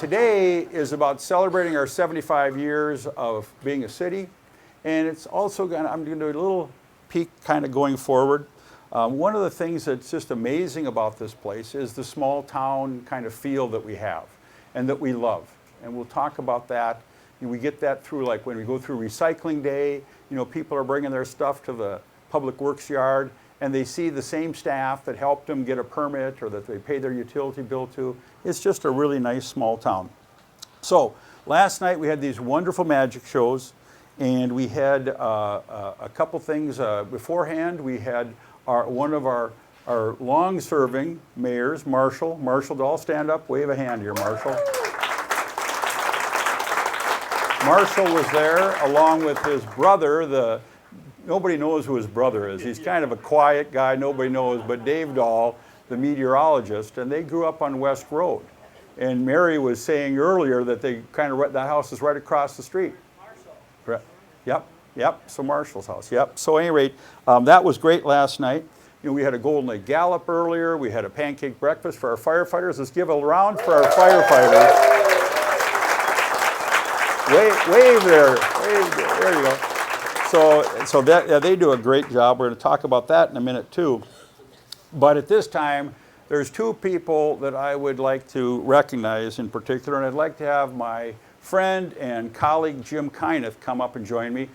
Today is about celebrating our 75 years of being a city, and it's also I'm going to do a little peek kind of going forward. One of the things that's just amazing about this place is the small town kind of feel that we have and that we love. And we'll talk about that. We get that through, like when we go through recycling day, people are bringing their stuff to the public works yard and they see the same staff that helped them get a permit or that they pay their utility bill to. It's just a really nice small town. So last night we had these wonderful magic shows, and we had a couple things beforehand. We had one of our long-serving mayors, Marshall. Marshall, Dahl, stand up, wave a hand here, Marshall. Marshall was there along with his brother. Nobody knows who his brother is. He's kind of a quiet guy, nobody knows, but Dave Dahl, the meteorologist, and they grew up on West Road. And Mary was saying earlier that that house is right across the street. Marshall. Yep, so Marshall's house, yep. So at any rate, that was great last night. We had a Golden Lake Gallop earlier, we had a pancake breakfast for our firefighters. Let's give a round for our firefighters. Wave there, there you go. So they do a great job. We're going to talk about that in a minute too. But at this time, there's two people that I would like to recognize in particular, and I'd like to have my friend and colleague Jim Kyneth come up and join me.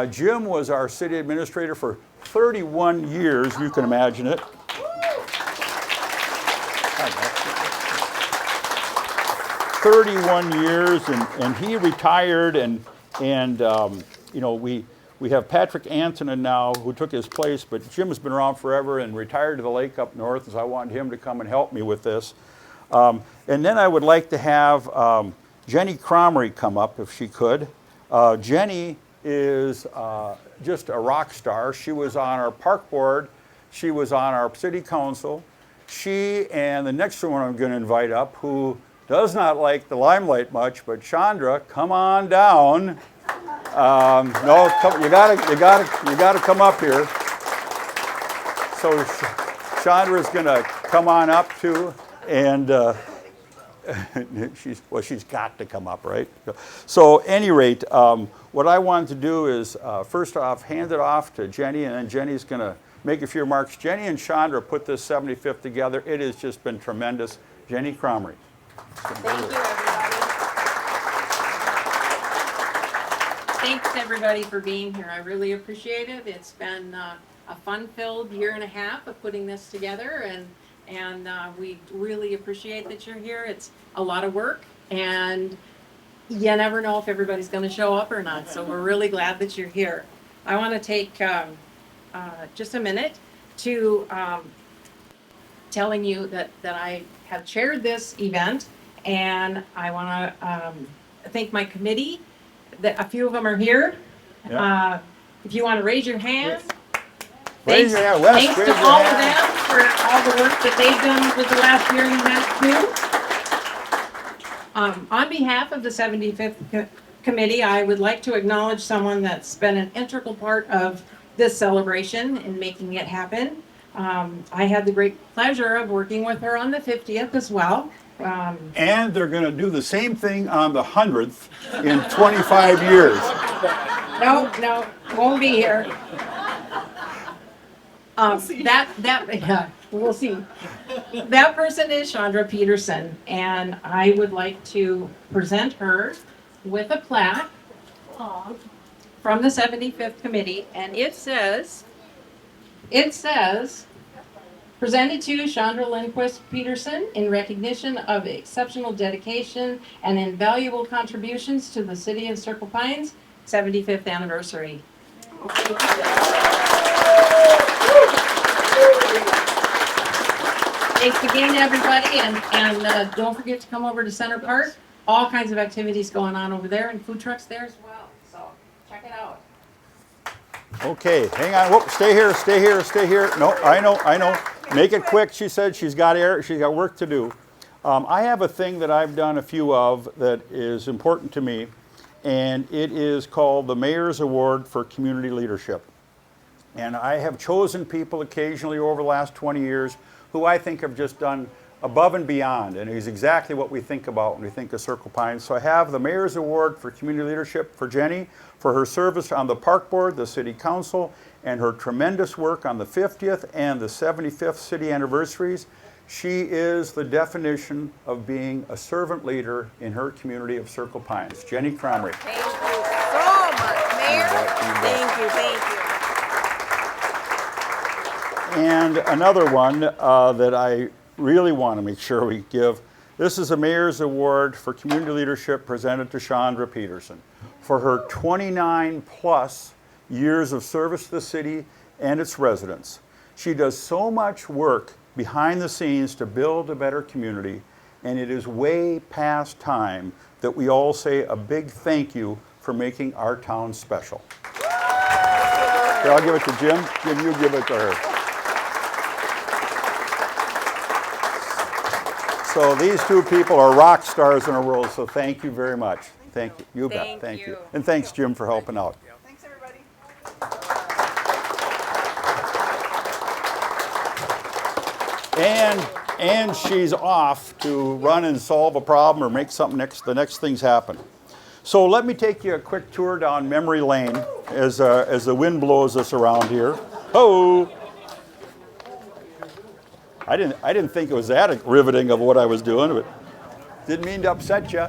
Jim was our city administrator for 31 years, you can imagine it. 31 years, and he retired, and we have Patrick Antonin now, who took his place, but Jim has been around forever and retired to the lake up north, so I wanted him to come and help me with this. And then I would like to have Jenny Cromery come up, if she could. Jenny is just a rock star. She was on our park board. She was on our city council. She and the next one I'm going to invite up, who does not like the limelight much, but Chandra, come on down. No, you gotta come up here. So Chandra's gonna come on up too, and she's got to come up, right? So, at any rate, what I wanted to do is first off hand it off to Jenny, and then Jenny's gonna make a few remarks. Jenny and Chandra put this 75th together. It has just been tremendous. Jenny Cromery. Thank you, everybody. Thanks, everybody, for being here. I really appreciate it. It's been a fun-filled year and a half of putting this together, and we really appreciate that you're here. It's a lot of work, and you never know if everybody's going to show up or not, so we're really glad that you're here. I want to take just a minute to telling you that I have chaired this event, and I want to thank my committee. A few of them are here. Yeah. If you want to raise your hand. Thanks to all of them for all the work that they've done over the last year and a half too. On behalf of the 75th Committee, I would like to acknowledge someone that's been an integral part of this celebration and making it happen. I had the great pleasure of working with her on the 50th as well. And they're going to do the same thing on the 100th in 25 years. No, won't be here. We'll see. That person is Chandra Peterson, and I would like to present her with a plaque from the 75th Committee, and it says, presented to Chandra Lindquist Peterson in recognition of exceptional dedication and invaluable contributions to the City of Circle Pines 75th anniversary. Thanks again to everybody, and don't forget to come over to Center Park. All kinds of activities going on over there, and food trucks there as well, so check it out. Okay, hang on. Whoop, stay here. No, I know. Make it quick, she said. She's got work to do. I have a thing that I've done a few of that is important to me, and it is called the Mayor's Award for Community Leadership. And I have chosen people occasionally over the last 20 years who I think have just done above and beyond, and he's exactly what we think about when we think of Circle Pines. So I have the Mayor's Award for Community Leadership for Jenny for her service on the Park Board, the City Council, and her tremendous work on the 50th and the 75th city anniversaries. She is the definition of being a servant leader in her community of Circle Pines. Jenny Cromrie. Thank you so much, Mayor. Thank you, thank you. And another one that I really want to make sure we give, this is a Mayor's Award for Community Leadership presented to Chandra Peterson for her 29 plus years of service to the city and its residents. She does so much work behind the scenes to build a better community, and it is way past time that we all say a big thank you for making our town special. Okay, I'll give it to Jim. Jim, you give it to her. So these two people are rock stars in our world, so thank you very much. Thank you. You bet. Thank you. And thanks, Jim, for helping out. Thanks, everybody. And she's off to run and solve a problem or make something the next things happen. So let me take you a quick tour down memory lane as the wind blows us around here. Oh, I didn't think it was that riveting of what I was doing, but didn't mean to upset you.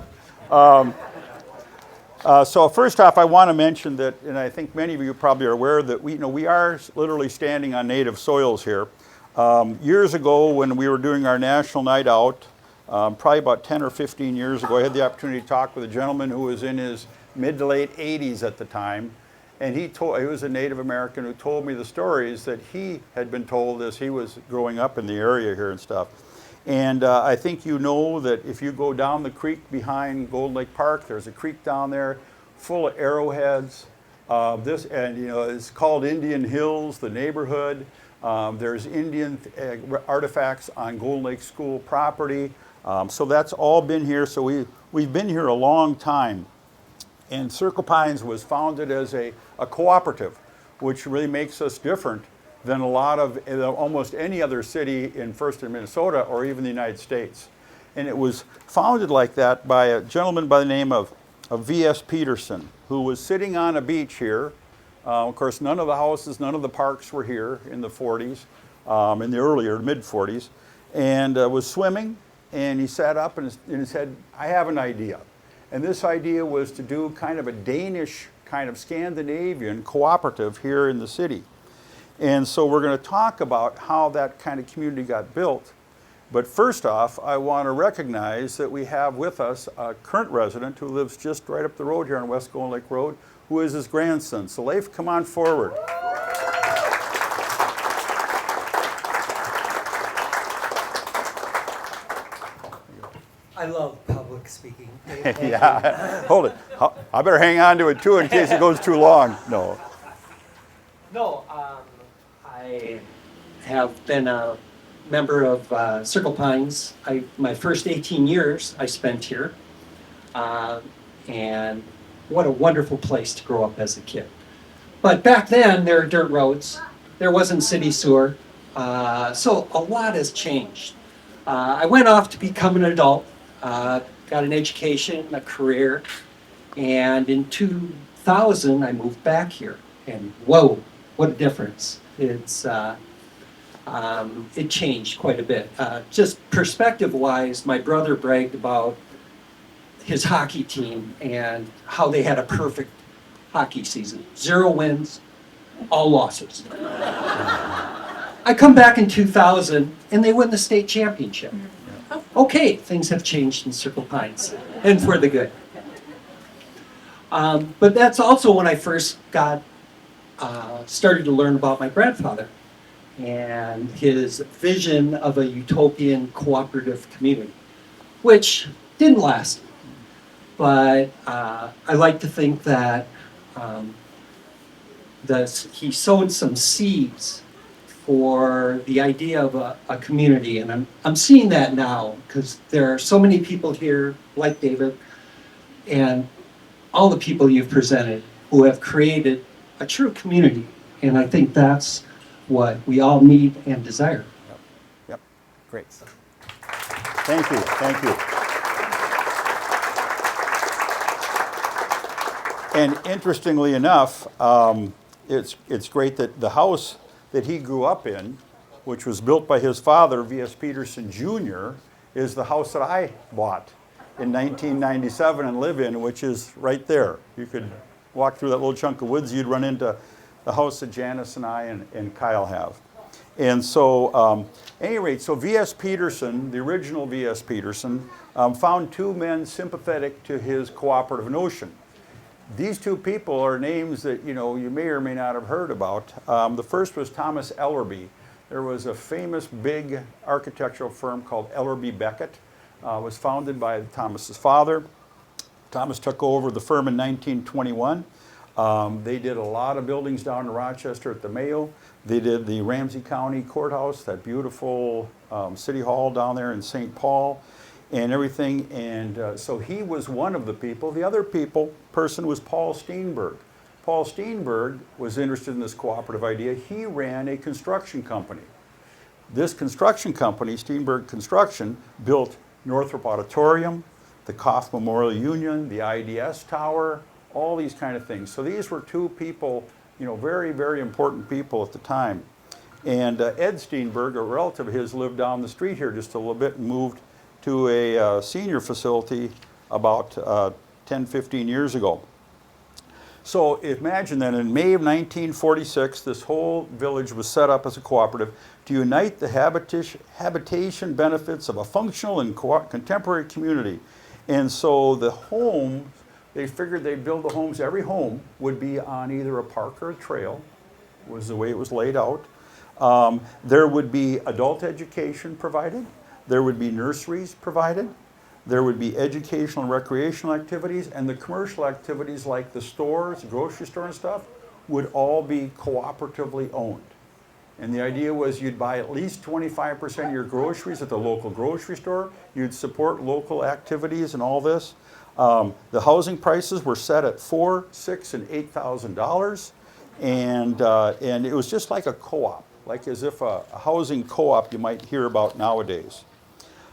So first off, I want to mention that, and I think many of you probably are aware that we are literally standing on native soils here. Years ago, when we were doing our national night out, probably about 10 or 15 years ago, I had the opportunity to talk with a gentleman who was in his mid to late 80s at the time, and he was a Native American who told me the stories that he had been told as he was growing up in the area here and stuff. And I think you know that if you go down the creek behind Golden Lake Park, there's a creek down there full of arrowheads. It's called Indian Hills, the neighborhood. There's Indian artifacts on Golden Lake School property. So that's all been here. So we've been here a long time. And Circle Pines was founded as a cooperative, which really makes us different than a lot of almost any other city in First and Minnesota or even the United States. And it was founded like that by a gentleman by the name of V.S. Peterson, who was sitting on a beach here. Of course, none of the houses, none of the parks were here in the 40s, in the earlier mid-40s, and was swimming, and he sat up and he said, I have an idea. And this idea was to do kind of a Danish, kind of Scandinavian cooperative here in the city. And so we're going to talk about how that kind of community got built. But first off, I want to recognize that we have with us a current resident who lives just right up the road here on West Golden Lake Road, who is his grandson. So Leif, come on forward. I love public speaking. Yeah, hold it. I better hang on to it too in case it goes too long. No. No, I have been a member of Circle Pines. My first 18 years I spent here, and what a wonderful place to grow up as a kid. But back then there were dirt roads, there wasn't city sewer, so a lot has changed. I went off to become an adult, got an education, a career, and in 2000 I moved back here, and whoa, what a difference. It changed quite a bit. Just perspective-wise, my brother bragged about his hockey team and how they had a perfect hockey season. 0 wins, all losses. I come back in 2000 and they win the state championship. Okay, things have changed in Circle Pines, and for the good. But that's also when I first started to learn about my grandfather and his vision of a utopian cooperative community, which didn't last. But I like to think that he sowed some seeds for the idea of a community, and I'm seeing that now because there are so many people here like David and all the people you've presented who have created a true community, and I think that's what we all need and desire. Yep. Great. Thank you, thank you. And interestingly enough, it's great that the house that he grew up in, which was built by his father, V.S. Peterson Jr., is the house that I bought in 1997 and live in, which is right there. You could walk through that little chunk of woods, you'd run into the house that Janice and I and Kyle have. And so, at any rate, so V.S. Peterson, the original V.S. Peterson, found two men sympathetic to his cooperative notion. These two people are names that you may or may not have heard about. The first was Thomas Ellerby. There was a famous big architectural firm called Ellerby Beckett. It was founded by Thomas's father. Thomas took over the firm in 1921. They did a lot of buildings down in Rochester at the Mayo. They did the Ramsey County Courthouse, that beautiful city hall down there in St. Paul, and everything. And so he was one of the people. The other person was Paul Steenberg. Paul Steenberg was interested in this cooperative idea. He ran a construction company. This construction company, Steenberg Construction, built Northrop Auditorium, the Koff Memorial Union, the IDS Tower, all these kind of things. So these were two people, very, very important people at the time. And Ed Steenberg, a relative of his, lived down the street here just a little bit and moved to a senior facility about 10, 15 years ago. So imagine that in May of 1946, this whole village was set up as a cooperative to unite the habitation benefits of a functional and contemporary community. And so the homes, they figured they'd build the homes, every home would be on either a park or a trail, was the way it was laid out. There would be adult education provided. There would be nurseries provided. There would be educational and recreational activities, and the commercial activities like the stores, grocery store and stuff, would all be cooperatively owned. And the idea was you'd buy at least 25% of your groceries at the local grocery store. You'd support local activities and all this. The housing prices were set at $4,000, $6,000, and $8,000, and it was just like a co-op, like as if a housing co-op you might hear about nowadays.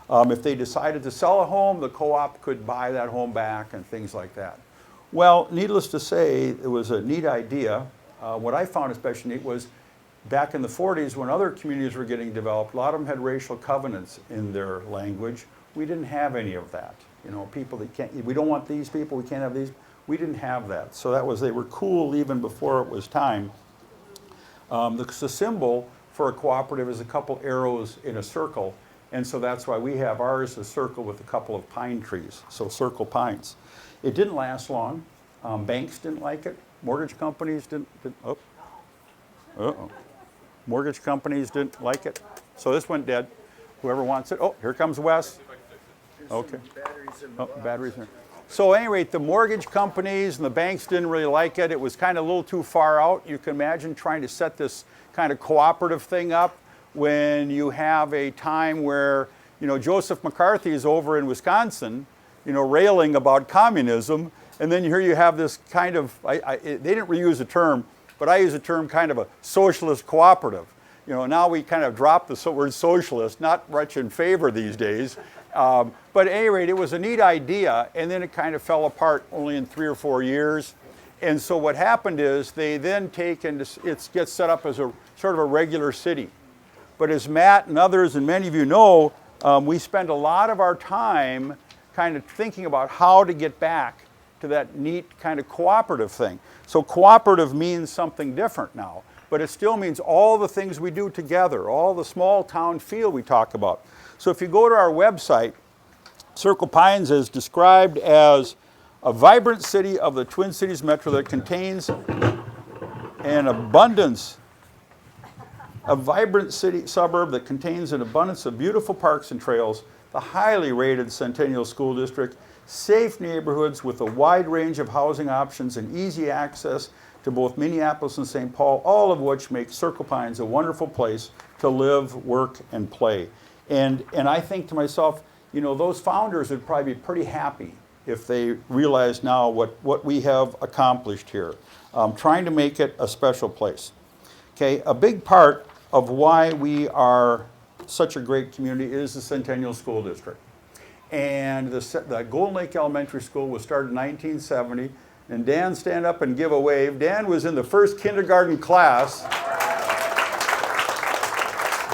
If they decided to sell a home, the co-op could buy that home back and things like that. Well, needless to say, it was a neat idea. What I found especially neat was back in the 40s when other communities were getting developed, a lot of them had racial covenants in their language. We didn't have any of that. People that we don't want these people, we can't have these. We didn't have that. So they were cool even before it was time. The symbol for a cooperative is a couple arrows in a circle. And so that's why we have ours a circle with a couple of pine trees, so circle pines. It didn't last long. Banks didn't like it. Mortgage companies didn't Mortgage companies didn't like it. So this went dead. Whoever wants it. Oh, here comes Wes. Okay. Batteries in there. So at any rate, the mortgage companies and the banks didn't really like it. It was kind of a little too far out. You can imagine trying to set this kind of cooperative thing up when you have a time where, Joseph McCarthy is over in Wisconsin, railing about communism, and then here you have this kind of, they didn't reuse the term, but I use the term kind of a socialist cooperative. Now we kind of dropped the word socialist, not much in favor these days. But at any rate, it was a neat idea, and then it kind of fell apart only in 3 or 4 years. And so what happened is they then it gets set up as a sort of a regular city. But as Matt and others and many of you know, we spend a lot of our time kind of thinking about how to get back to that neat kind of cooperative thing. So cooperative means something different now, but it still means all the things we do together, all the small town feel we talk about. So if you go to our website, Circle Pines is described as a vibrant city of the Twin Cities Metro that contains a vibrant city suburb that contains an abundance of beautiful parks and trails, the highly rated Centennial School District, safe neighborhoods with a wide range of housing options and easy access to both Minneapolis and St. Paul, all of which make Circle Pines a wonderful place to live, work, and play. And I think to myself, those founders would probably be pretty happy if they realized now what we have accomplished here, trying to make it a special place. Okay, a big part of why we are such a great community is the Centennial School District. And the Golden Lake Elementary School was started in 1970. And Dan, stand up and give a wave. Dan was in the first kindergarten class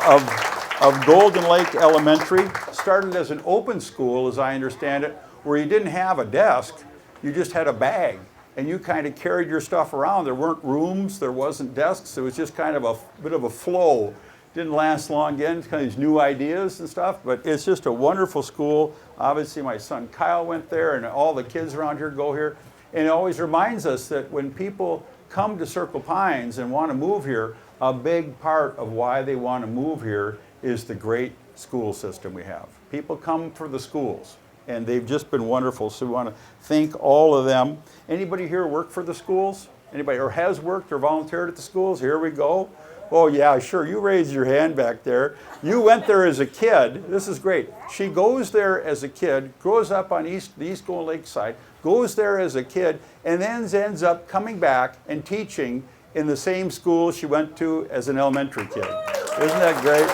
of Golden Lake Elementary. Started as an open school, as I understand it, where you didn't have a desk, you just had a bag. And you kind of carried your stuff around. There weren't rooms, there wasn't desks, it was just kind of a bit of a flow. Didn't last long again, kind of these new ideas and stuff, but it's just a wonderful school. Obviously my son Kyle went there and all the kids around here go here. And it always reminds us that when people come to Circle Pines and want to move here, a big part of why they want to move here is the great school system we have. People come for the schools and they've just been wonderful, so we want to thank all of them. Anybody here work for the schools? Anybody or has worked or volunteered at the schools? Here we go. Oh yeah, sure, you raised your hand back there. You went there as a kid. This is great. She goes there as a kid, grows up on the East Golden Lake side, goes there as a kid, and then ends up coming back and teaching in the same school she went to as an elementary kid. Isn't that great?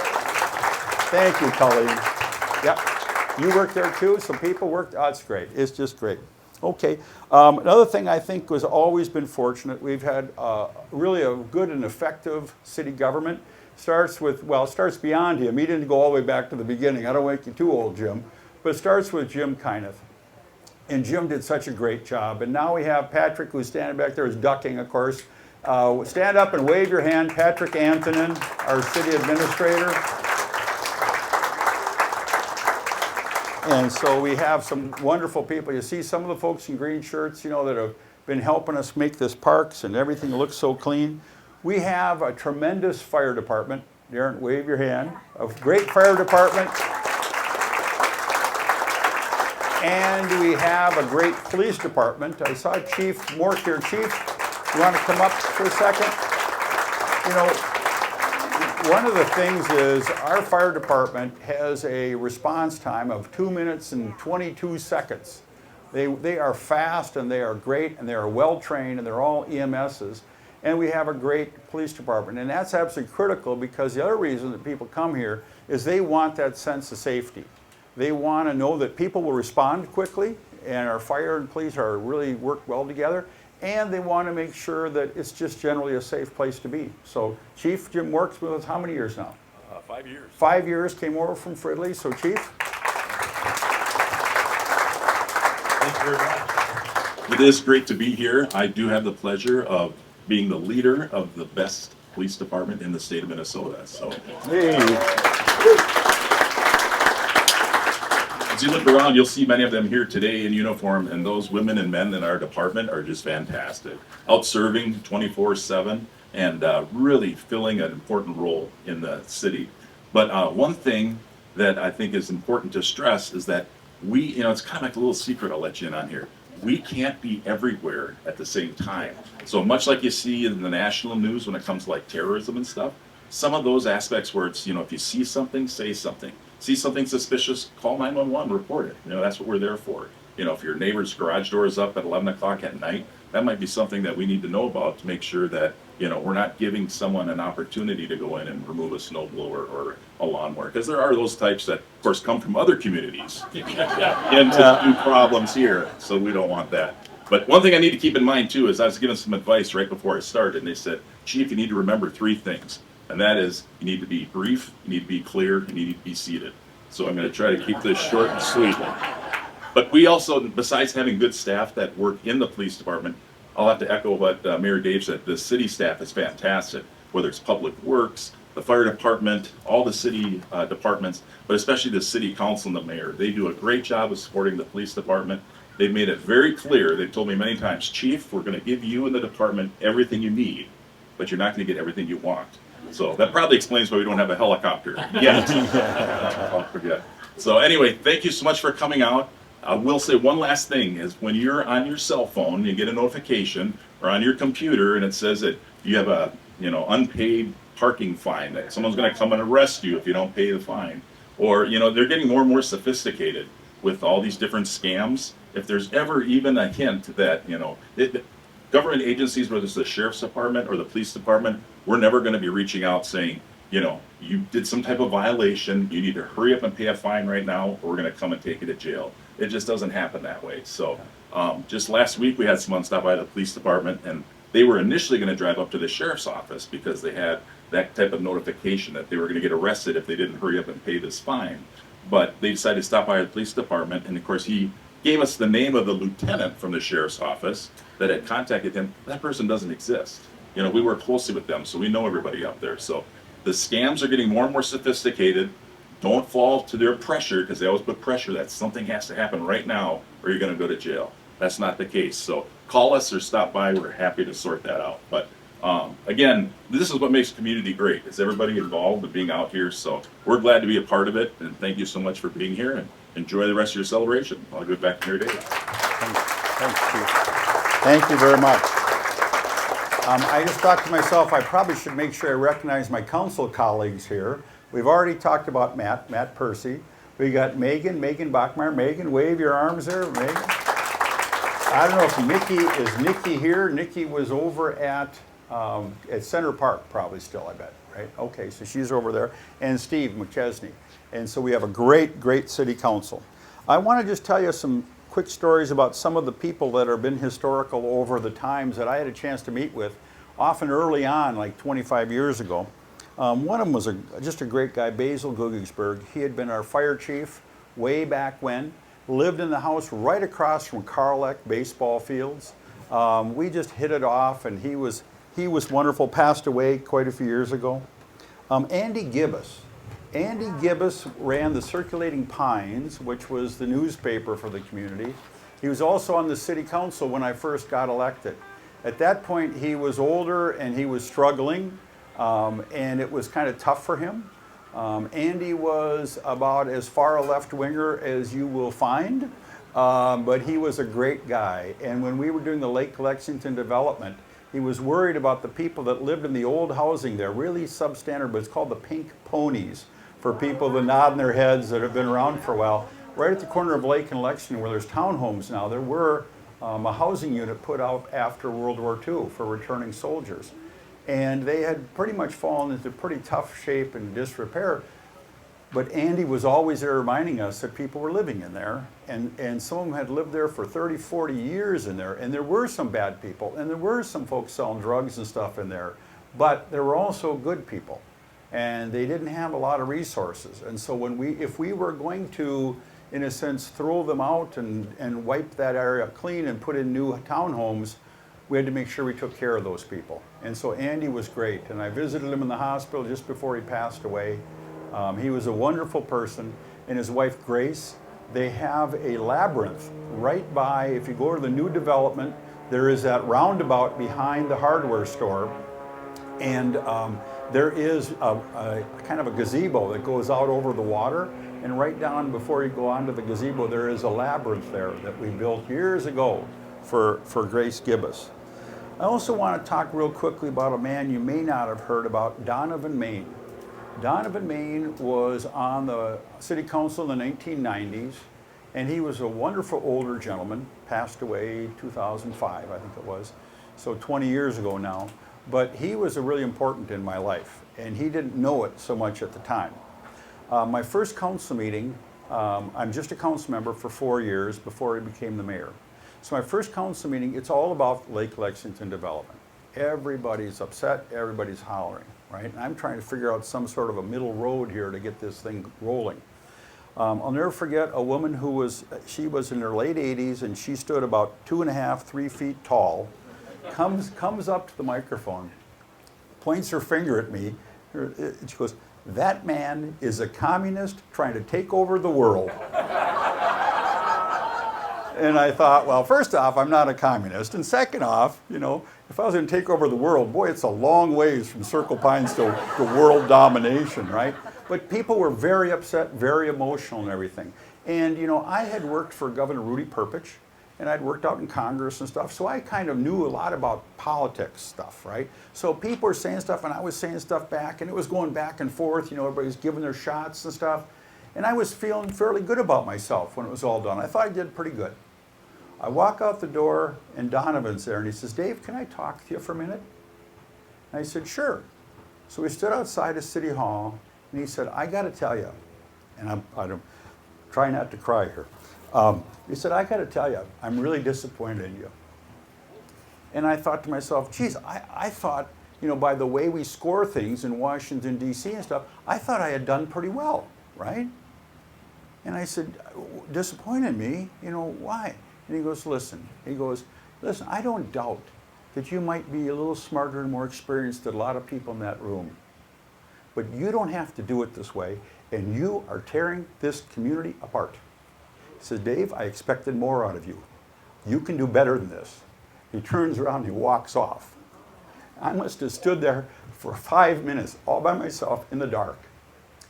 Thank you, Colleen. Yep. You worked there too? Some people worked? Oh, it's great. It's just great. Okay. Another thing I think was always been fortunate, we've had really a good and effective city government. Starts with, well, it starts beyond him. He didn't go all the way back to the beginning. I don't make you too old, Jim. But it starts with Jim Kyneth. And Jim did such a great job. And now we have Patrick, who's standing back there, is ducking, of course. Stand up and wave your hand. Patrick Antonin, our city administrator. And so we have some wonderful people. You see some of the folks in green shirts, you know, that have been helping us make this parks and everything looks so clean. We have a tremendous fire department. Darren, wave your hand. A great fire department. And we have a great police department. I saw Chief Mork here. Chief, you want to come up for a second? You know, one of the things is our fire department has a response time of 2 minutes and 22 seconds. They are fast and they are great and they are well trained and they're all EMSs. And we have a great police department. And that's absolutely critical because the other reason that people come here is they want that sense of safety. They want to know that people will respond quickly and our fire and police are really work well together. And they want to make sure that it's just generally a safe place to be. So Chief Jim works with us how many years now? 5 years. 5 years, came over from Fridley. So Chief? Thank you very much. It is great to be here. I do have the pleasure of being the leader of the best police department in the state of Minnesota. So Hey. as you look around, you'll see many of them here today in uniform, and those women and men in our department are just fantastic. Out serving 24/7 and really filling an important role in the city. But one thing that I think is important to stress is that we, you know, it's kind of like a little secret I'll let you in on here. We can't be everywhere at the same time. So much like you see in the national news when it comes to like terrorism and stuff, some of those aspects where it's, you know, if you see something, say something. See something suspicious, call 911, report it. You know, that's what we're there for. You know, if your neighbor's garage door is up at 11 o'clock at night, that might be something that we need to know about to make sure that, you know, we're not giving someone an opportunity to go in and remove a snowblower or a lawnmower. Because there are those types that, of course, come from other communities into new problems here. So we don't want that. But one thing I need to keep in mind, too, is I was given some advice right before I started, and they said, Chief, you need to remember 3 things. And that is, you need to be brief, you need to be clear, and you need to be seated. So I'm going to try to keep this short and sweet. But we also, besides having good staff that work in the police department, I'll have to echo what Mayor Dave said. The city staff is fantastic, whether it's public works, the fire department, all the city departments, but especially the city council and the mayor. They do a great job of supporting the police department. They've made it very clear. They've told me many times, Chief, we're going to give you and the department everything you need, but you're not going to get everything you want. So that probably explains why we don't have a helicopter yet. I'll forget. So anyway, thank you so much for coming out. I will say one last thing is when you're on your cell phone, you get a notification, or on your computer, and it says that you have a, you know, unpaid parking fine, that someone's going to come and arrest you if you don't pay the fine. Or, you know, they're getting more and more sophisticated with all these different scams. If there's ever even a hint that, you know, government agencies, whether it's the sheriff's department or the police department, we're never going to be reaching out saying, you know, you did some type of violation, you need to hurry up and pay a fine right now, or we're gonna come and take you to jail. It just doesn't happen that way. So, just last week, we had someone stop by the police department, and they were initially gonna drive up to the sheriff's office because they had that type of notification that they were gonna get arrested if they didn't hurry up and pay this fine. But they decided to stop by the police department, and of course, he gave us the name of the lieutenant from the sheriff's office that had contacted him. That person doesn't exist. You know, we work closely with them, so we know everybody up there. So the scams are getting more and more sophisticated. Don't fall to their pressure, because they always put pressure that something has to happen right now or you're going to go to jail. That's not the case. So call us or stop by. We're happy to sort that out. But again, this is what makes community great. Is everybody involved and being out here. So we're glad to be a part of it. And thank you so much for being here, and enjoy the rest of your celebration. I'll get back to your day. Thanks, Chief. Thank you very much. I just thought to myself, I probably should make sure I recognize my council colleagues here. We've already talked about Matt Percy. We got Megan Bachmeyer. Megan, wave your arms there, Megan. I don't know if Nikki here? Nikki was over at Center Park, probably still, I bet, right? Okay, so she's over there. And Steve McChesney. And so we have a great city council. I want to just tell you some quick stories about some of the people that have been historical over the times that I had a chance to meet with, often early on, like 25 years ago. One of them was just a great guy, Basil Gugigsberg. He had been our fire chief way back when, lived in the house right across from Carleck baseball fields. We just hit it off, and he was wonderful, passed away quite a few years ago. Andy Gibbous. Andy Gibbous ran the Circulating Pines, which was the newspaper for the community. He was also on the city council when I first got elected. At that point, he was older and he was struggling, and it was kind of tough for him. Andy was about as far a left-winger as you will find, but he was a great guy. And when we were doing the Lake Lexington development, he was worried about the people that lived in the old housing there, really substandard, but it's called the Pink Ponies, for people to nod in their heads that have been around for a while. Right at the corner of Lake and Lexington, where there's townhomes now, there were a housing unit put out after World War II for returning soldiers. And they had pretty much fallen into pretty tough shape and disrepair. But Andy was always there reminding us that people were living in there, and some of them had lived there for 30, 40 years in there, and there were some bad people, and there were some folks selling drugs and stuff in there, but there were also good people, and they didn't have a lot of resources. And so if we were going to, in a sense, throw them out and wipe that area clean and put in new townhomes, we had to make sure we took care of those people. And so Andy was great, and I visited him in the hospital just before he passed away. He was a wonderful person, and his wife Grace. They have a labyrinth right by, if you go to the new development, there is that roundabout behind the hardware store, and there is a kind of a gazebo that goes out over the water, and right down before you go onto the gazebo, there is a labyrinth there that we built years ago for Grace Gibbous. I also want to talk real quickly about a man you may not have heard about, Donovan Main. Donovan Main was on the city council in the 1990s, and he was a wonderful older gentleman, passed away 2005, I think it was, so 20 years ago now. But he was really important in my life, and he didn't know it so much at the time. My first council meeting, I'm just a council member for 4 years before I became the mayor. So my first council meeting, it's all about Lake Lexington development. Everybody's upset, everybody's hollering, right? And I'm trying to figure out some sort of a middle road here to get this thing rolling. I'll never forget a woman she was in her late 80s, and she stood about 2.5, 3 feet tall, comes up to the microphone, points her finger at me, and she goes, "That man is a communist trying to take over the world." And I thought, well, first off, I'm not a communist. And second off, you know, if I was going to take over the world, boy, it's a long ways from Circle Pines to world domination, right? But people were very upset, very emotional and everything. And, you know, I had worked for Governor Rudy Perpich, and I'd worked out in Congress and stuff, so I kind of knew a lot about politics stuff, right? So people were saying stuff, and I was saying stuff back, and it was going back and forth, you know, everybody's giving their shots and stuff. And I was feeling fairly good about myself when it was all done. I thought I did pretty good. I walk out the door, and Donovan's there, and he says, "Dave, can I talk to you for a minute?" And I said, "Sure." So we stood outside of City Hall, and he said, I got to tell you, and I'm trying not to cry here. He said, I got to tell you, I'm really disappointed in you. And I thought to myself, geez, I thought, by the way we score things in Washington, D.C. and stuff, I thought I had done pretty well, right? And I said, disappointed me, why? And he goes, listen, I don't doubt that you might be a little smarter and more experienced than a lot of people in that room. But you don't have to do it this way, and you are tearing this community apart. He says, Dave, I expected more out of you. You can do better than this. He turns around and he walks off. I must have stood there for 5 minutes all by myself in the dark,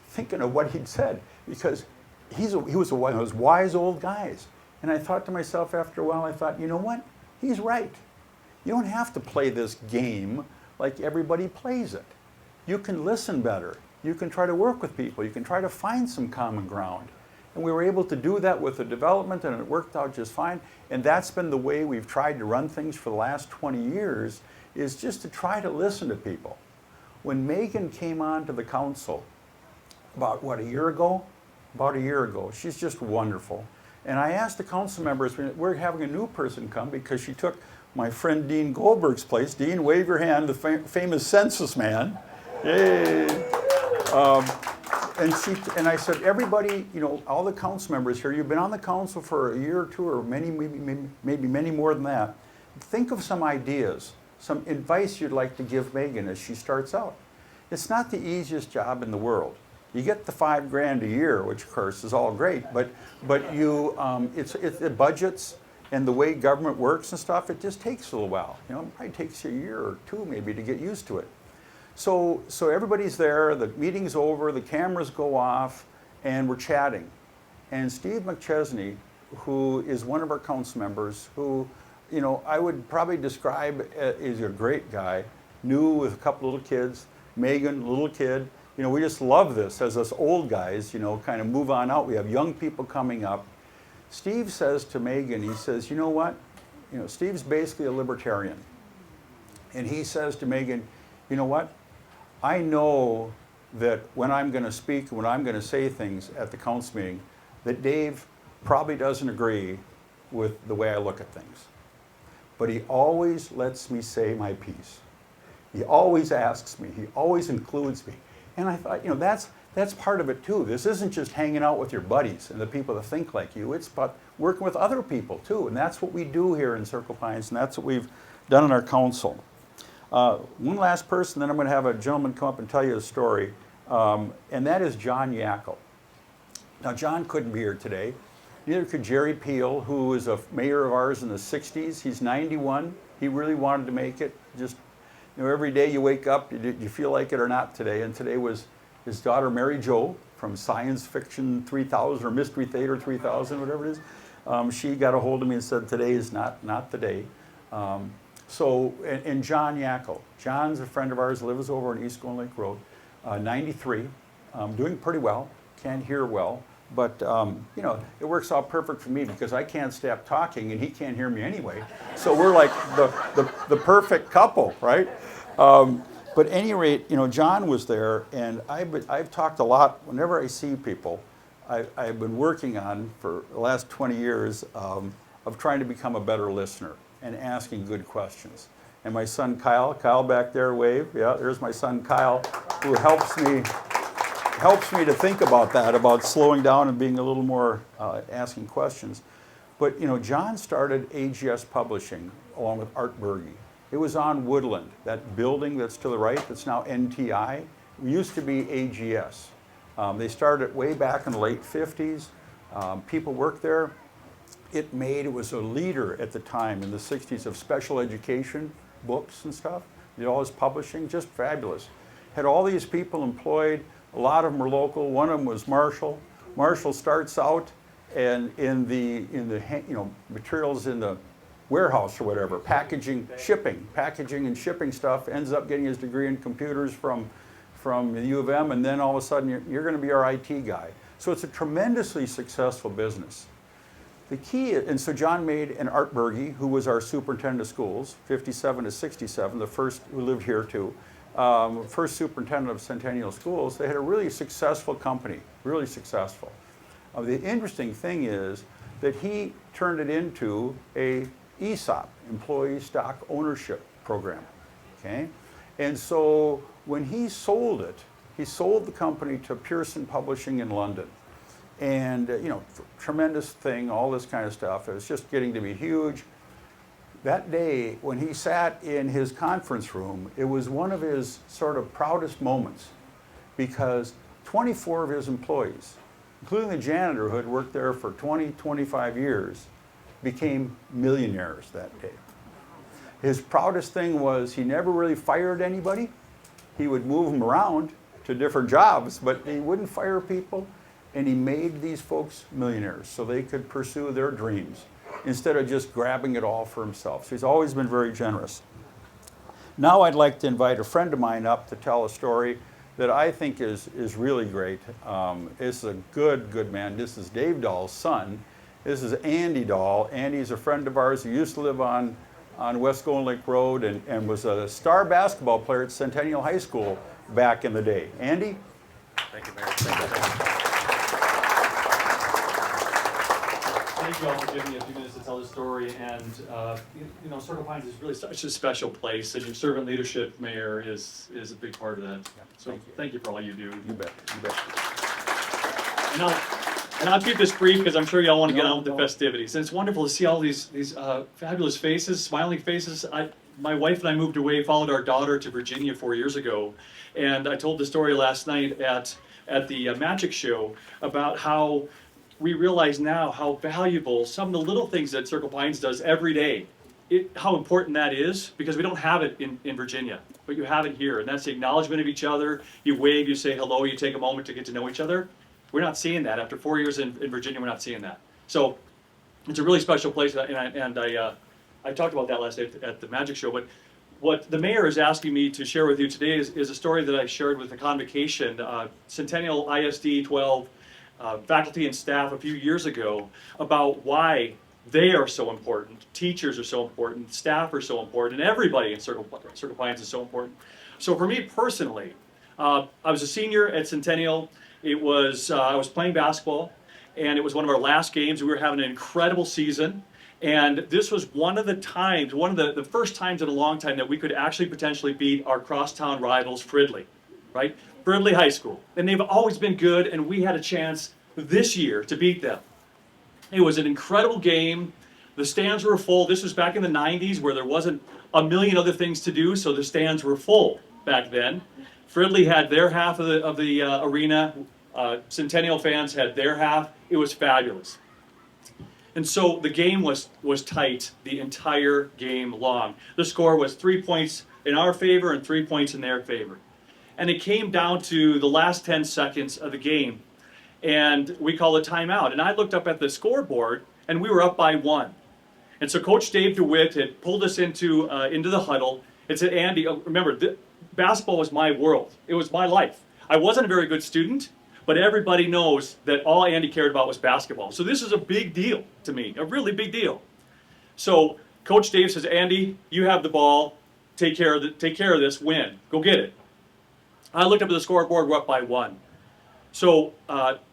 thinking of what he'd said, because he was one of those wise old guys. And I thought to myself after a while, I thought, you know what? He's right. You don't have to play this game like everybody plays it. You can listen better. You can try to work with people. You can try to find some common ground. And we were able to do that with the development, and it worked out just fine. And that's been the way we've tried to run things for the last 20 years, is just to try to listen to people. When Megan came on to the council, about a year ago? About a year ago. She's just wonderful. And I asked the council members, we're having a new person come because she took my friend Dean Goldberg's place. Dean, wave your hand, the famous census man. Yay! And I said, everybody, all the council members here, you've been on the council for a year or two, or maybe many more than that. Think of some ideas, some advice you'd like to give Megan as she starts out. It's not the easiest job in the world. You get the $5,000 a year, which of course is all great, but it's the budgets and the way government works and stuff. It just takes a little while. It probably takes you a year or two maybe to get used to it. So everybody's there. The meeting's over. The cameras go off, and we're chatting. And Steve McChesney, who is one of our council members, who I would probably describe as a great guy, new with a couple little kids. Megan, little kid. We just love this as us old guys, kind of move on out. We have young people coming up. Steve says to Megan, he says, you know what? Steve's basically a libertarian. And he says to Megan, you know what? I know that when I'm going to speak, when I'm going to say things at the council meeting, that Dave probably doesn't agree with the way I look at things. But he always lets me say my piece. He always asks me. He always includes me. And I thought, that's part of it too. This isn't just hanging out with your buddies and the people that think like you. It's about working with other people too. And that's what we do here in Circle Pines, and that's what we've done in our council. One last person, then I'm going to have a gentleman come up and tell you a story, and that is John Yackel. Now, John couldn't be here today. Neither could Jerry Peel, who was a mayor of ours in the 60s. He's 91. He really wanted to make it. Just every day you wake up, you feel like it or not today. And today was his daughter, Mary Jo, from Science Fiction 3000 or Mystery Theater 3000, whatever it is. She got a hold of me and said, today is not the day. And John Yackel. John's a friend of ours, lives over on East Golden Lake Road, 93, doing pretty well, can't hear well. But, it works out perfect for me because I can't stop talking and he can't hear me anyway. So we're like the perfect couple, right? But at any rate, John was there, and I've talked a lot. Whenever I see people, I've been working on for the last 20 years of trying to become a better listener and asking good questions. And my son Kyle back there, wave. Yeah, there's my son Kyle, who helps me to think about that, about slowing down and being a little more asking questions. But John started AGS Publishing along with Art Berge. It was on Woodland, that building that's to the right, that's now NTI. It used to be AGS. They started way back in the late 50s. People worked there. It was a leader at the time in the 60s of special education books and stuff. Did all his publishing, just fabulous. Had all these people employed. A lot of them were local. One of them was Marshall. Marshall starts out and in the materials in the warehouse or whatever, packaging and shipping stuff. Ends up getting his degree in computers from the U of M, and then all of a sudden you're going to be our IT guy. So it's a tremendously successful business. The key, and so John made an Art Berge, who was our superintendent of schools, 57 to 67, the first who lived here too. first superintendent of Centennial Schools, they had a really successful company, really successful. The interesting thing is that he turned it into a ESOP, Employee Stock Ownership Program, okay? And so when he sold it, he sold the company to Pearson Publishing in London. And, you know, tremendous thing, all this kind of stuff. It was just getting to be huge. That day, when he sat in his conference room, it was one of his sort of proudest moments because 24 of his employees, including the janitor who had worked there for 20, 25 years, became millionaires that day. His proudest thing was he never really fired anybody. He would move them around to different jobs, but he wouldn't fire people. And he made these folks millionaires so they could pursue their dreams instead of just grabbing it all for himself. So he's always been very generous. Now I'd like to invite a friend of mine up to tell a story that I think is really great. This is a good man. This is Dave Dahl's son. This is Andy Dahl. Andy's a friend of ours who used to live on West Golden Lake Road and was a star basketball player at Centennial High School back in the day. Andy? Thank you, Mayor. Thank you all for giving me a few minutes to tell this story. And, you know, Circle Pines is really such a special place, and your servant leadership, Mayor, is a big part of that. So thank you for all you do. You bet. You bet. And I'll keep this brief because I'm sure y'all want to get on with the festivities. And it's wonderful to see all these fabulous faces, smiling faces. My wife and I moved away, followed our daughter to Virginia 4 years ago. And I told the story last night at the Magic Show about how we realize now how valuable some of the little things that Circle Pines does every day, how important that is, because we don't have it in Virginia, but you have it here. And that's the acknowledgement of each other. You wave, you say hello, you take a moment to get to know each other. We're not seeing that. After 4 years in Virginia, we're not seeing that. So it's a really special place, and I talked about that last night at the Magic Show. But what the mayor is asking me to share with you today is a story that I shared with the convocation, Centennial ISD 12 faculty and staff a few years ago, about why they are so important, teachers are so important, staff are so important, and everybody in Circle Pines is so important. So for me personally, I was a senior at Centennial. It was I was playing basketball, and it was one of our last games. We were having an incredible season, and this was one of the times, one of the first times in a long time that we could actually potentially beat our crosstown rivals, Fridley, right? Fridley High School. And they've always been good, and we had a chance this year to beat them. It was an incredible game. The stands were full. This was back in the 90s where there wasn't a million other things to do, so the stands were full back then. Fridley had their half of the arena. Centennial fans had their half. It was fabulous. And so the game was tight the entire game long. The score was 3 points in our favor and 3 points in their favor. And it came down to the last 10 seconds of the game, and we called a timeout. And I looked up at the scoreboard, and we were up by 1. And so Coach Dave DeWitt had pulled us into the huddle and said, Andy, remember, basketball was my world. It was my life. I wasn't a very good student, but everybody knows that all Andy cared about was basketball. So this is a big deal to me, a really big deal. So Coach Dave says, Andy, you have the ball. Take care of this. Win. Go get it. I looked up at the scoreboard. We're up by 1. So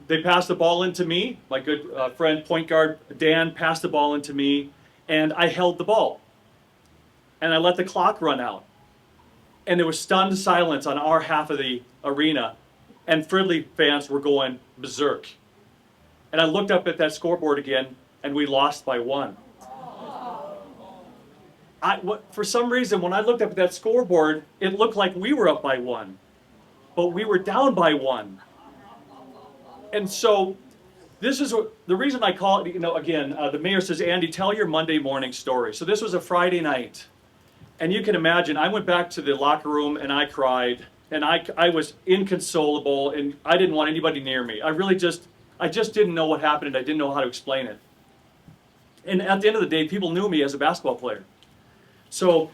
they passed the ball into me. My good friend, point guard Dan, passed the ball into me, and I held the ball. And I let the clock run out. And there was stunned silence on our half of the arena, and Fridley fans were going berserk. And I looked up at that scoreboard again, and we lost by 1. For some reason, when I looked up at that scoreboard, it looked like we were up by 1, but we were down by 1. And so this is the reason I call it, again, the mayor says, Andy, tell your Monday morning story. So this was a Friday night. And you can imagine, I went back to the locker room and I cried, and I was inconsolable, and I didn't want anybody near me. I just didn't know what happened, and I didn't know how to explain it. And at the end of the day, people knew me as a basketball player. So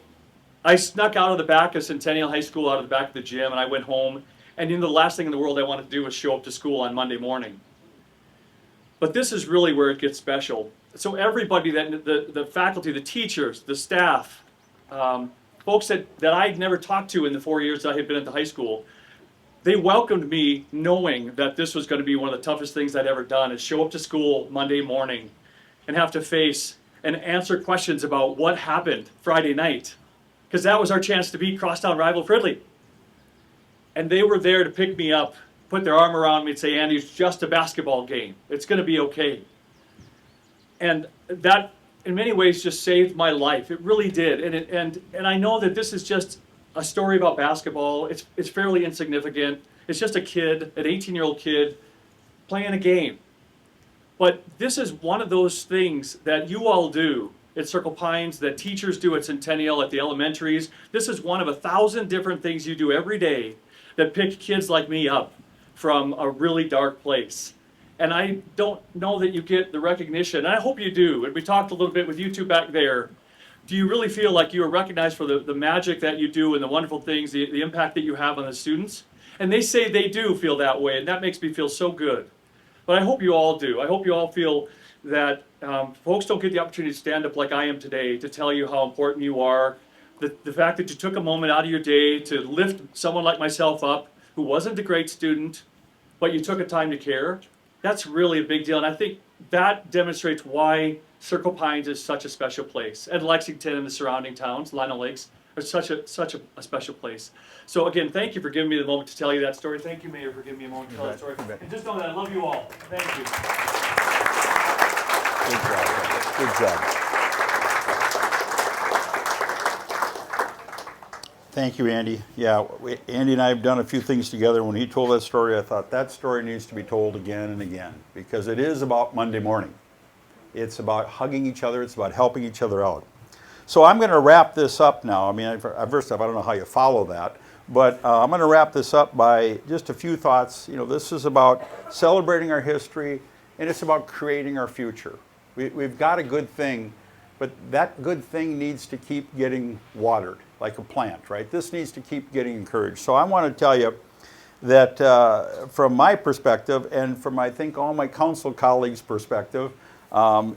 I snuck out of the back of Centennial High School, out of the back of the gym, and I went home. And the last thing in the world I wanted to do was show up to school on Monday morning. But this is really where it gets special. So everybody, the faculty, the teachers, the staff, folks that I'd never talked to in the 4 years that I had been at the high school, they welcomed me knowing that this was going to be one of the toughest things I'd ever done, is show up to school Monday morning and have to face and answer questions about what happened Friday night. Because that was our chance to beat crosstown rival Fridley. And they were there to pick me up, put their arm around me and say, Andy, it's just a basketball game. It's going to be okay. And that, in many ways, just saved my life. It really did. And I know that this is just a story about basketball. It's fairly insignificant. It's just a kid, an 18-year-old kid, playing a game. But this is one of those things that you all do at Circle Pines, that teachers do at Centennial, at the elementaries. This is one of 1,000 different things you do every day that pick kids like me up from a really dark place. And I don't know that you get the recognition, and I hope you do. And we talked a little bit with you two back there. Do you really feel like you are recognized for the magic that you do and the wonderful things, the impact that you have on the students? And they say they do feel that way, and that makes me feel so good. But I hope you all do. I hope you all feel that folks don't get the opportunity to stand up like I am today to tell you how important you are. The fact that you took a moment out of your day to lift someone like myself up, who wasn't a great student, but you took a time to care, that's really a big deal. And I think that demonstrates why Circle Pines is such a special place. And Lexington and the surrounding towns, Lino Lakes, are such a special place. So again, thank you for giving me the moment to tell you that story. Thank you, Mayor, for giving me a moment to tell that story. And just know that I love you all. Thank you. Good job. Good job. Thank you, Andy. Yeah, Andy and I have done a few things together. When he told that story, I thought that story needs to be told again and again, because it is about Monday morning. It's about hugging each other. It's about helping each other out. So I'm going to wrap this up now. I mean, first off, I don't know how you follow that, but I'm going to wrap this up by just a few thoughts. You know, this is about celebrating our history, and it's about creating our future. We've got a good thing, but that good thing needs to keep getting watered, like a plant, right? This needs to keep getting encouraged. So I want to tell you that from my perspective, and from I think all my council colleagues' perspective,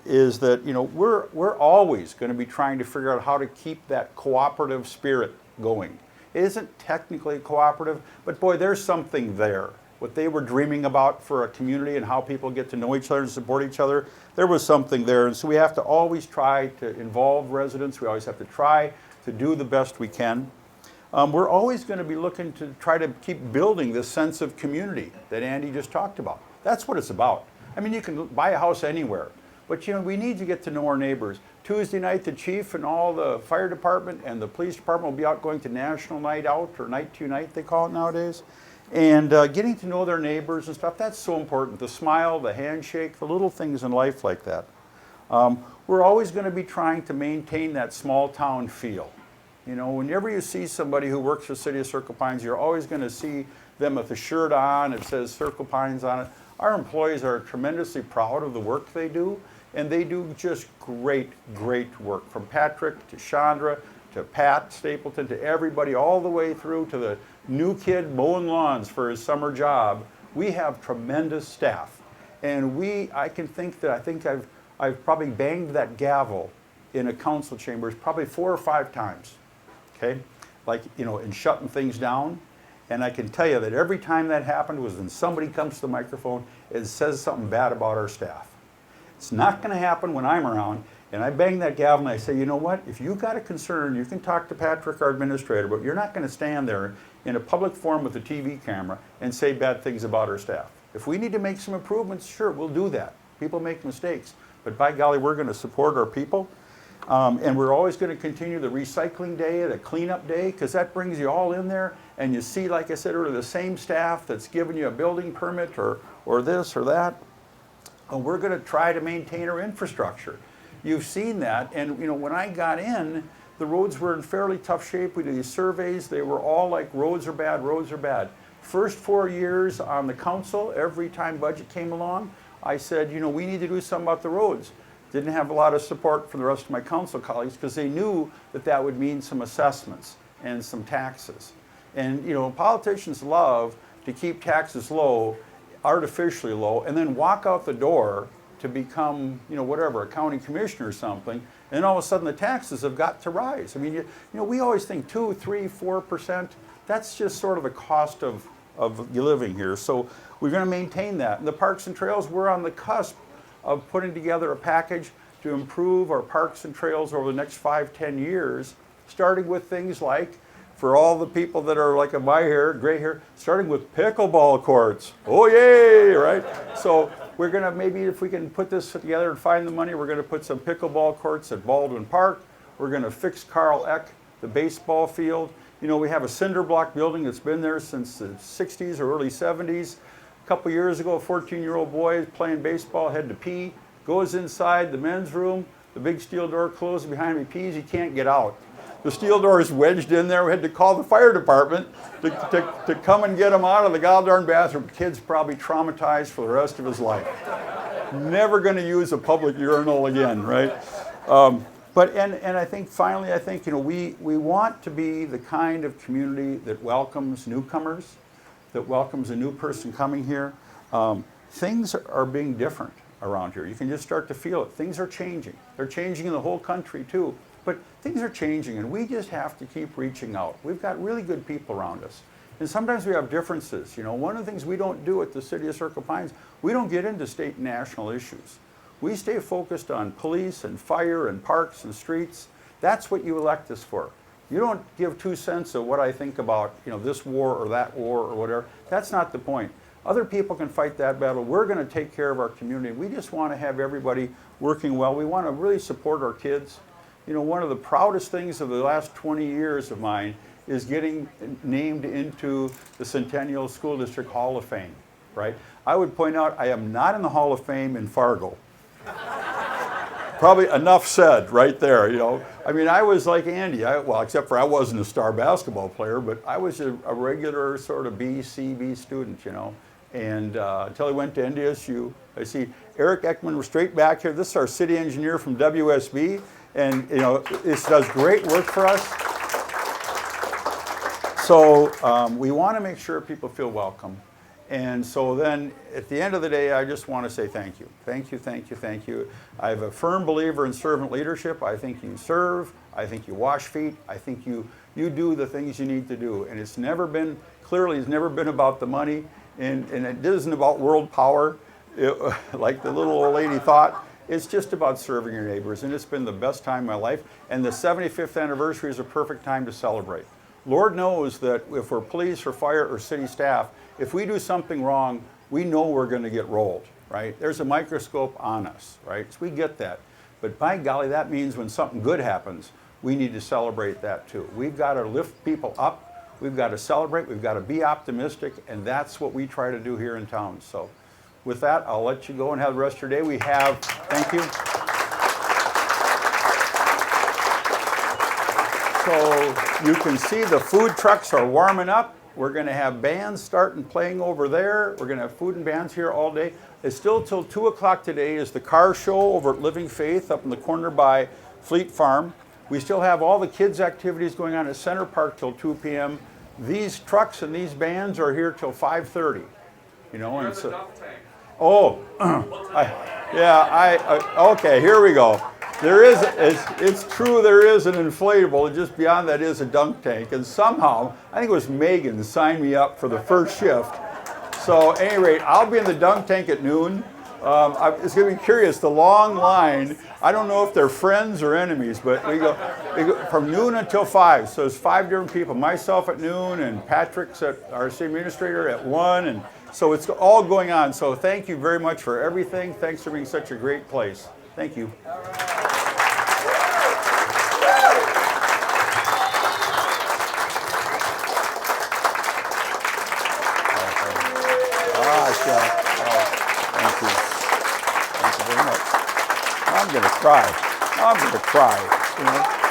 is that, you know, we're always going to be trying to figure out how to keep that cooperative spirit going. It isn't technically cooperative, but boy, there's something there. What they were dreaming about for a community and how people get to know each other and support each other, there was something there. And so we have to always try to involve residents. We always have to try to do the best we can. We're always going to be looking to try to keep building this sense of community that Andy just talked about. That's what it's about. I mean, you can buy a house anywhere, but you know, we need to get to know our neighbors. Tuesday night, the chief and all the fire department and the police department will be out going to National Night Out, or Night to Night they call it nowadays. And getting to know their neighbors and stuff, that's so important. The smile, the handshake, the little things in life like that. We're always going to be trying to maintain that small town feel. You know, whenever you see somebody who works for the City of Circle Pines, you're always going to see them with a shirt on, it says Circle Pines on it. Our employees are tremendously proud of the work they do, and they do just great, great work. From Patrick to Chandra to Pat Stapleton to everybody all the way through to the new kid mowing lawns for his summer job. We have tremendous staff. And I think I've probably banged that gavel in a council chambers probably 4 or 5 times, okay? Like, you know, in shutting things down. And I can tell you that every time that happened was when somebody comes to the microphone and says something bad about our staff. It's not going to happen when I'm around, and I bang that gavel and I say, you know what, if you've got a concern, you can talk to Patrick, our administrator, but you're not going to stand there in a public forum with a TV camera and say bad things about our staff. If we need to make some improvements, sure, we'll do that. People make mistakes, but by golly, we're going to support our people. And we're always going to continue the recycling day, the cleanup day, because that brings you all in there, and you see, like I said earlier, the same staff that's giving you a building permit or this or that. And we're going to try to maintain our infrastructure. You've seen that, and you know, when I got in, the roads were in fairly tough shape. We did these surveys. They were all like, roads are bad, roads are bad. First 4 years on the council, every time budget came along, I said, you know, we need to do something about the roads. Didn't have a lot of support from the rest of my council colleagues because they knew that that would mean some assessments and some taxes. And you know, politicians love to keep taxes low, artificially low, and then walk out the door to become, you know, whatever, a county commissioner or something, and all of a sudden the taxes have got to rise. I mean, you know, we always think 2, 3, 4%. That's just sort of the cost of living here. So we're going to maintain that. And the parks and trails, we're on the cusp of putting together a package to improve our parks and trails over the next 5, 10 years, starting with things like, for all the people that are like my hair, gray hair, starting with pickleball courts. Oh yay, right? So we're gonna, maybe if we can put this together and find the money, we're gonna put some pickleball courts at Baldwin Park. We're gonna fix Carl Eck, the baseball field. You know, we have a cinder block building that's been there since the 60s or early 70s. A couple years ago, a 14-year-old boy is playing baseball, had to pee, goes inside the men's room, the big steel door closes behind him, he pees, he can't get out. The steel door is wedged in there. We had to call the fire department to come and get him out of the goddamn bathroom. Kid's probably traumatized for the rest of his life. Never going to use a public urinal again, right? And I think finally, I think, you know, we want to be the kind of community that welcomes newcomers, that welcomes a new person coming here. Things are being different around here. You can just start to feel it. Things are changing. They're changing in the whole country too. But things are changing and we just have to keep reaching out. We've got really good people around us. And sometimes we have differences. You know, one of the things we don't do at the City of Circle Pines, we don't get into state and national issues. We stay focused on police and fire and parks and streets. That's what you elect us for. You don't give 2 cents of what I think about, you know, this war or that war or whatever. That's not the point. Other people can fight that battle. We're going to take care of our community. We just want to have everybody working well. We want to really support our kids. You know, one of the proudest things of the last 20 years of mine is getting named into the Centennial School District Hall of Fame, right? I would point out I am not in the Hall of Fame in Fargo. Probably enough said right there, you know. I mean, I was like Andy, well, except for I wasn't a star basketball player, but I was a regular sort of B, CB student, you know. And until I went to NDSU, I see Eric Ekman, we're straight back here. This is our city engineer from WSB. And, you know, this does great work for us. So we want to make sure people feel welcome. And so then at the end of the day, I just want to say thank you. Thank you, thank you, thank you. I'm a firm believer in servant leadership. I think you serve. I think you wash feet. I think you do the things you need to do. And it's never been, clearly it's never been about the money. And it isn't about world power, like the little old lady thought. It's just about serving your neighbors. And it's been the best time of my life. And the 75th anniversary is a perfect time to celebrate. Lord knows that if we're police or fire or city staff, if we do something wrong, we know we're going to get rolled, right? There's a microscope on us, right? So we get that. But by golly, that means when something good happens, we need to celebrate that too. We've got to lift people up. We've got to celebrate. We've got to be optimistic. And that's what we try to do here in town. So with that, I'll let you go and have the rest of your day. We have, thank you. So you can see the food trucks are warming up. We're going to have bands starting playing over there. We're going to have food and bands here all day. It's still till 2 o'clock today is the car show over at Living Faith up in the corner by Fleet Farm. We still have all the kids' activities going on at Center Park till 2 p.m. These trucks and these bands are here till 5:30. You know, and so. Oh, okay, here we go. There is, it's true there is an inflatable, and just beyond that is a dunk tank. And somehow, I think it was Megan signed me up for the first shift. So at any rate, I'll be in the dunk tank at noon. It's going to be curious, the long line, I don't know if they're friends or enemies, but we go from noon until 5. So there's 5 different people, myself at noon and Patrick's our city administrator at 1. And so it's all going on. So thank you very much for everything. Thanks for being such a great place. Thank you. Thank you. Thank you very much. I'm going to cry. You know?